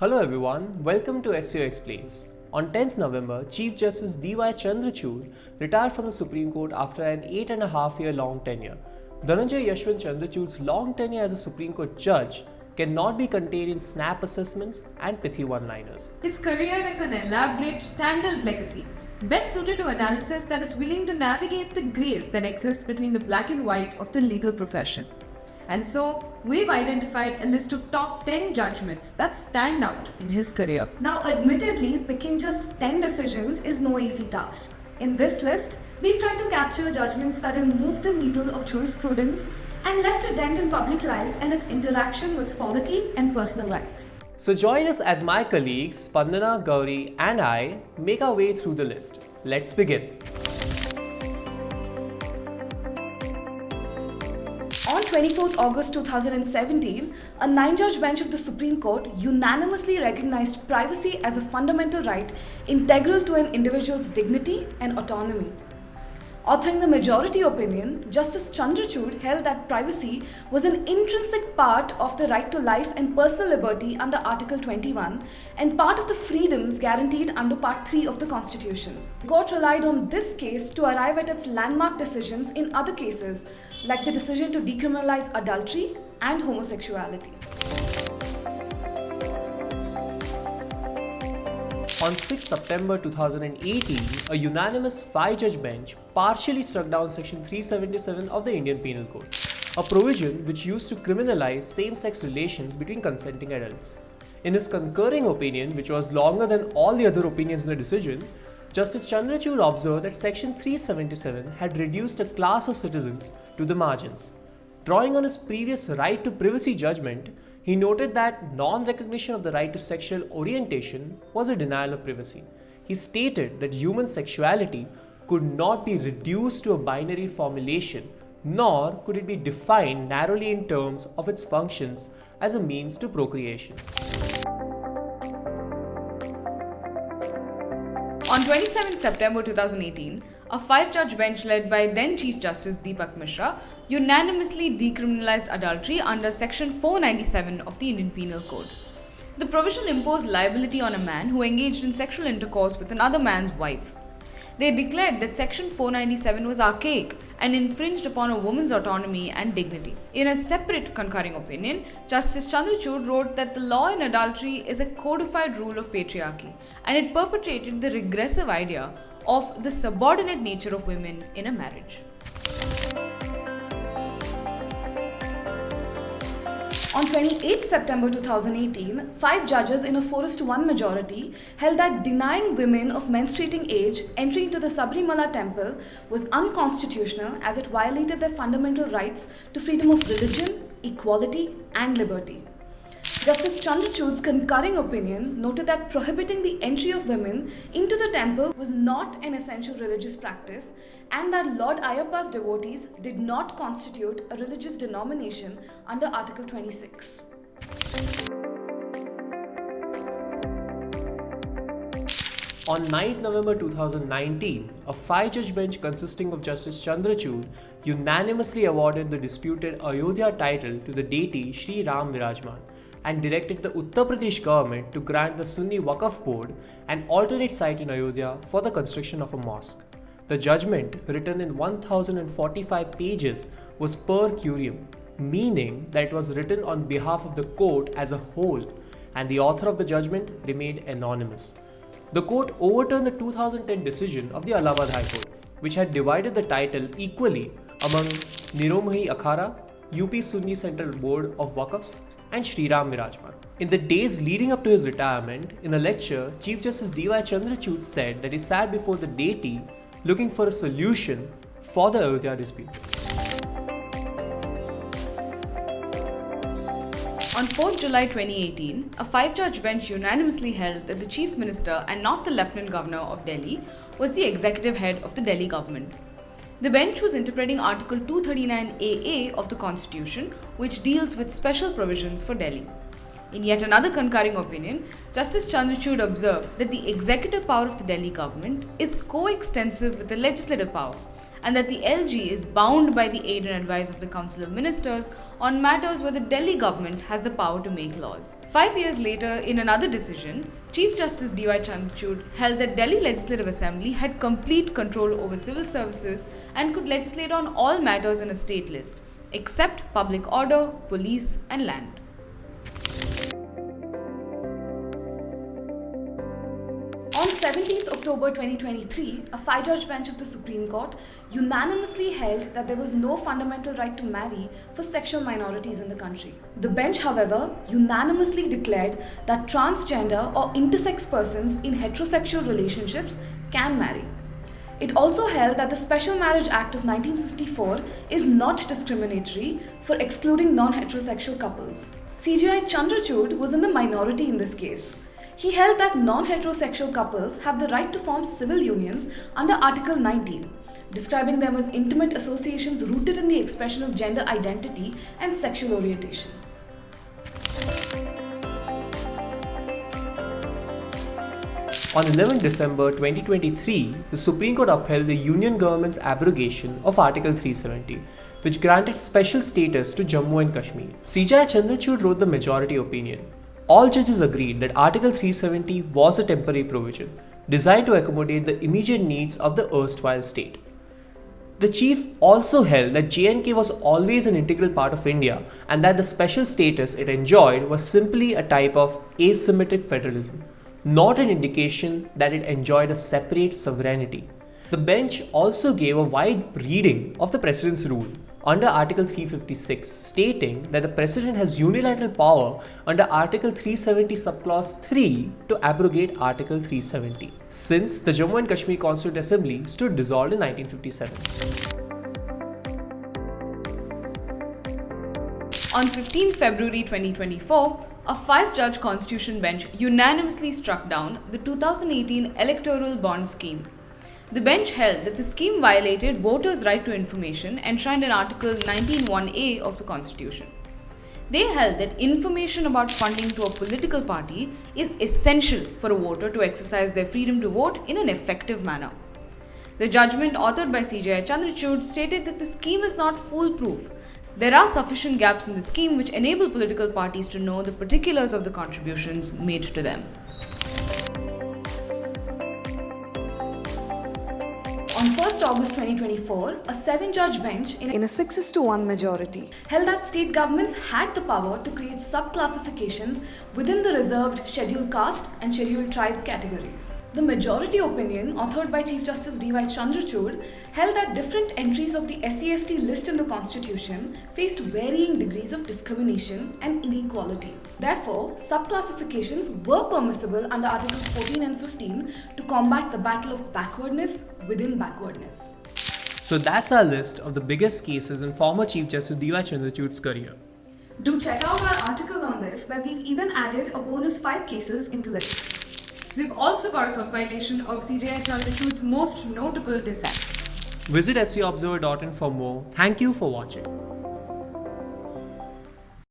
Hello everyone, welcome to SEO Explains. On 10th November, Chief Justice D.Y Chandrachud retired from the Supreme Court after an 8.5-year long tenure. Dhananjay Yashwant Chandrachud's long tenure as a Supreme Court judge cannot be contained in snap assessments and pithy one-liners. His career is an elaborate, tangled legacy, best suited to analysis that is willing to navigate the grays that exist between the black and white of the legal profession. And so, we've identified a list of top 10 judgments that stand out in his career. Now, admittedly, picking just 10 decisions is no easy task. In this list, we've tried to capture judgments that have moved the needle of jurisprudence and left a dent in public life and its interaction with polity and personal rights. So join us as my colleagues Spandana, Gauri and I make our way through the list. Let's begin. On 24th August 2017, a 9-judge bench of the Supreme Court unanimously recognized privacy as a fundamental right integral to an individual's dignity and autonomy. Authoring the majority opinion, Justice Chandrachud held that privacy was an intrinsic part of the right to life and personal liberty under Article 21 and part of the freedoms guaranteed under Part 3 of the Constitution. The court relied on this case to arrive at its landmark decisions in other cases, like the decision to decriminalize adultery and homosexuality. On 6 September 2018, a unanimous 5-judge bench partially struck down Section 377 of the Indian Penal Code, a provision which used to criminalize same-sex relations between consenting adults. In his concurring opinion, which was longer than all the other opinions in the decision, Justice Chandrachud observed that Section 377 had reduced a class of citizens to the margins. Drawing on his previous right to privacy judgment, he noted that non-recognition of the right to sexual orientation was a denial of privacy. He stated that human sexuality could not be reduced to a binary formulation, nor could it be defined narrowly in terms of its functions as a means to procreation. On 27 September 2018, a 5-judge bench led by then Chief Justice Deepak Mishra unanimously decriminalized adultery under Section 497 of the Indian Penal Code. The provision imposed liability on a man who engaged in sexual intercourse with another man's wife. They declared that Section 497 was archaic and infringed upon a woman's autonomy and dignity. In a separate concurring opinion, Justice Chandrachud wrote that the law in adultery is a codified rule of patriarchy and it perpetrated the regressive idea of the subordinate nature of women in a marriage. On 28 September 2018, 5 judges in a 4:1 majority held that denying women of menstruating age entry into the Sabarimala temple was unconstitutional as it violated their fundamental rights to freedom of religion, equality, and liberty. Justice Chandrachud's concurring opinion noted that prohibiting the entry of women into the temple was not an essential religious practice and that Lord Ayyappa's devotees did not constitute a religious denomination under Article 26. On 9th November 2019, a 5-judge bench consisting of Justice Chandrachud unanimously awarded the disputed Ayodhya title to the deity Sri Ram Virajman and directed the Uttar Pradesh government to grant the Sunni Waqf Board an alternate site in Ayodhya for the construction of a mosque. The judgment, written in 1045 pages, was per curiam, meaning that it was written on behalf of the court as a whole, and the author of the judgment remained anonymous. The court overturned the 2010 decision of the Allahabad High Court, which had divided the title equally among Niromohi Akhara, UP Sunni Central Board of Waqfs, and Sri Ram Virajman. In the days leading up to his retirement, in a lecture, Chief Justice D.Y Chandrachud said that he sat before the deity looking for a solution for the Ayodhya dispute. On 4th July 2018, a 5-judge bench unanimously held that the Chief Minister and not the Lieutenant Governor of Delhi was the executive head of the Delhi government. The bench was interpreting Article 239AA of the Constitution, which deals with special provisions for Delhi. In yet another concurring opinion, Justice Chandrachud observed that the executive power of the Delhi government is coextensive with the legislative power and that the LG is bound by the aid and advice of the Council of Ministers on matters where the Delhi government has the power to make laws. 5 years later, in another decision, Chief Justice D.Y Chandrachud held that Delhi Legislative Assembly had complete control over civil services and could legislate on all matters in a state list, except public order, police, and land. On 17th October 2023, a 5-judge bench of the Supreme Court unanimously held that there was no fundamental right to marry for sexual minorities in the country. The bench, however, unanimously declared that transgender or intersex persons in heterosexual relationships can marry. It also held that the Special Marriage Act of 1954 is not discriminatory for excluding non-heterosexual couples. CJI Chandrachud was in the minority in this case. He held that non-heterosexual couples have the right to form civil unions under Article 19, describing them as intimate associations rooted in the expression of gender identity and sexual orientation. On 11 December 2023, the Supreme Court upheld the Union government's abrogation of Article 370, which granted special status to Jammu and Kashmir. CJI Chandrachud wrote the majority opinion. All judges agreed that Article 370 was a temporary provision, designed to accommodate the immediate needs of the erstwhile state. The chief also held that J&K was always an integral part of India and that the special status it enjoyed was simply a type of asymmetric federalism, not an indication that it enjoyed a separate sovereignty. The bench also gave a wide reading of the President's rule under Article 356, stating that the President has unilateral power under Article 370 subclause 3 to abrogate Article 370, since the Jammu and Kashmir Constituent Assembly stood dissolved in 1957. On 15 February 2024, a 5-judge constitution bench unanimously struck down the 2018 electoral bond scheme. The bench held that the scheme violated voters' right to information enshrined in Article 19(1)(a) of the Constitution. They held that information about funding to a political party is essential for a voter to exercise their freedom to vote in an effective manner. The judgment authored by CJI Chandrachud stated that the scheme is not foolproof. There are sufficient gaps in the scheme which enable political parties to know the particulars of the contributions made to them. On 1st August 2024, a 7-judge bench in a 6:1 majority held that state governments had the power to create subclassifications within the reserved scheduled caste and scheduled tribe categories. The majority opinion, authored by Chief Justice D.Y Chandrachud, held that different entries of the SC/ST list in the Constitution faced varying degrees of discrimination and inequality. Therefore, subclassifications were permissible under Articles 14 and 15 to combat the battle of backwardness within backwardness. So that's our list of the biggest cases in former Chief Justice D.Y Chandrachud's career. Do check out our article on this, where we've even added a bonus 5 cases into list. We've also got a compilation of CJI Chandrachud's most notable dissents. Visit scobserver.in for more. Thank you for watching.